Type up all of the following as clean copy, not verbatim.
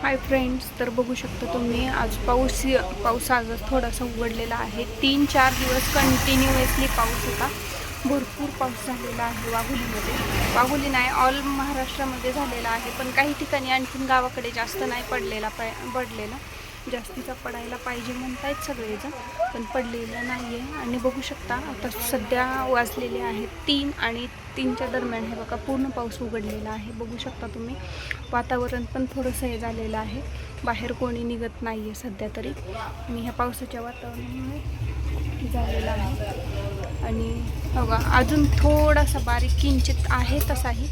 Hi friends, तर बघू शकता तुम्ही आज पाऊस आज थोडासा उघडलेला आहे। 3-4 दिवस कंटिन्युअसली पाऊस होता। भरपूर पाऊस झालेला आहे वाघोलीमध्ये। वाघोली नाही, ऑल महाराष्ट्रामध्ये झालेला आहे, पण काही ठिकाणी आणखीन गावाकडे जास्त नाही पडलेला जास्तीचा पडायला पाहिजे म्हणतायत सगळेजण, पण पडलेलं नाही आहे। आणि बघू शकता आता सध्या वाजलेले आहेत 3 आणि 3च्या दरम्यान हे बघा पूर्ण पाऊस उघडलेला आहे। बघू शकता तुम्ही वातावरण पण थोडंसं हे झालेलं आहे, बाहेर कोणी निघत नाही आहे सध्या तरी, आणि ह्या पावसाच्या वातावरणामुळे झालेलं आहे। आणि बघा अजून थोडासा बारीक किंचित आहे तसाही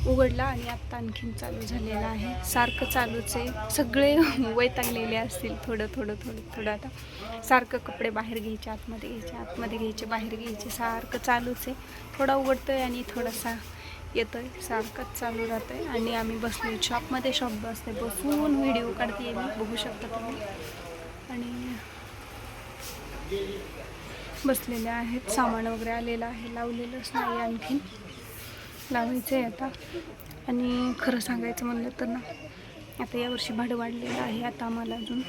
उघडला आणि आत्ता आणखीन चालू झालेला आहे। सारखं चालूच आहे, सगळे वैतागलेले असतील थोडं आता सारखं कपडे बाहेर घ्यायचे, आतमध्ये घ्यायचे, बाहेर घ्यायचे, सारखं चालूच आहे। थोडा उघडतोय आणि थोडासा येतोय, सारखंच चालू राहतंय। आणि आम्ही बसलो शॉपमध्ये, बसून व्हिडिओ काढते मी, बघू शकता तुम्ही। आणि बसलेले आहेत, सामान वगैरे आलेलं आहे, लावलेलंच नाही, आणखीन लावायचं आहे आता। आणि खरं सांगायचं म्हणलं तर ना, आता यावर्षी भाडं वाढलेलं आहे। आता आम्हाला अजून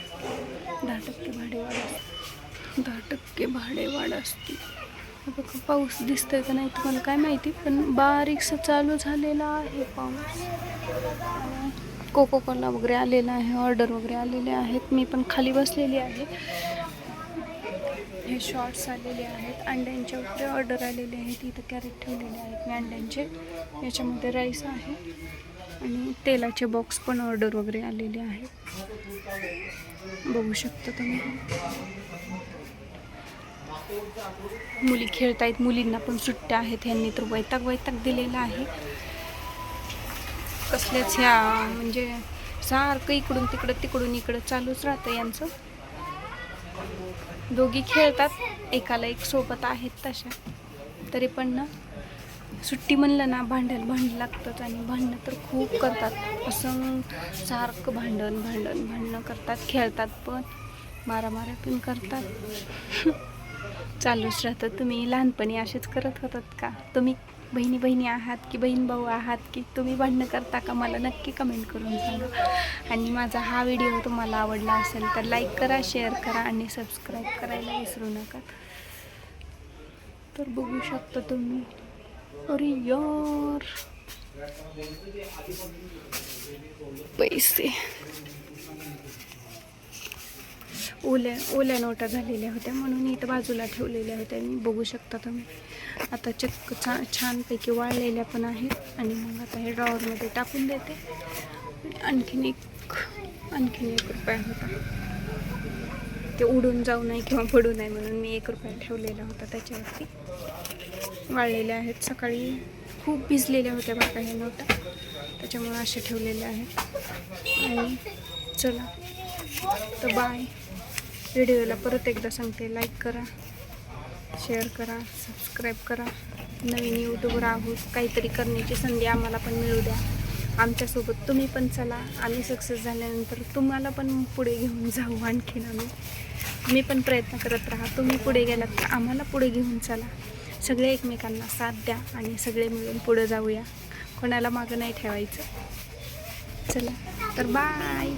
10% भाडे वाढ असते। बघा पाऊस दिसतोय का नाही तुम्हाला काय माहिती, पण बारीकसा चालू झालेला आहे पाऊस। कोको कोला वगैरे आलेला आहे, ऑर्डर वगैरे आलेले आहेत। मी पण खाली बसलेली आहे। हे शॉर्ट्स आलेले आहेत, अंड्यांचे वगैरे ऑर्डर आलेले आहेत। इथं कॅरेट ठेवलेले आहेत मी अंड्यांचे, याच्यामध्ये राईस आहे आणि तेलाचे बॉक्स पण ऑर्डर वगैरे आलेले आहेत, बघू शकता तुम्ही। मुली खेळतायत, मुलींना पण सुट्ट्या आहेत। ह्यांनी तर वैताग दिलेला आहे कसल्याच, ह्या म्हणजे सारखं इकडून तिकडं इकडं चालूच राहतं यांचं। दोघी खेळतात, एकाला एक सोबत आहेत तशा, तरी पण ना सुट्टी म्हणलं ना भांडण लागतंच। आणि भांडणं तर खूप करतात, असं सारखं भांडणं करतात, खेळतात पण, मारामाऱ्या पण करतात चालूच राहतं। तुम्ही लहानपणी असेच करत होतात का? तुम्ही बहिणी आहात की बहीण भाऊ आहात की तुम्ही भांडणं करता का? मला नक्की कमेंट करून सांगा। आणि माझा हा व्हिडिओ तुम्हाला आवडला असेल तर लाईक करा, शेअर करा आणि सबस्क्राईब करायला विसरू नका। तर बघू शकता तुम्ही, अरे यार पैसे ओल्या नोटा झालेल्या होत्या म्हणून इथं बाजूला ठेवलेल्या होत्या मी, बघू शकता तुम्ही। आता चक्क छानपैकी वाळलेल्या पण आहेत। आणि मग आता हे ड्रॉवरमध्ये टाकून देते। आणखीन एक रुपया होता, ते उडून जाऊ नये किंवा पडू नये म्हणून मी 1 रुपया ठेवलेला होता त्याच्यावरती। वाळलेल्या आहेत, सकाळी खूप भिजलेल्या होत्या बघा ह्या नोटा, त्याच्यामुळे असे ठेवलेले आहेत। आणि चला तर बाय। व्हिडिओला परत एकदा सांगते, लाईक करा, शेअर करा, सबस्क्राईब करा। नवीन यूट्यूबर आहोत, काहीतरी करण्याची संधी आम्हाला पण मिळू द्या, आमच्यासोबत तुम्ही पण चला। आम्ही सक्सेस झाल्यानंतर तुम्हाला पण पुढे घेऊन जाऊ आणखीन मी पण प्रयत्न करत राहा। तुम्ही पुढे गेलात तर आम्हाला पुढे घेऊन चला, सगळे एकमेकांना साथ द्या आणि सगळे मिळून पुढे जाऊया, कोणाला मागं नाही ठेवायचं। चला तर बाय।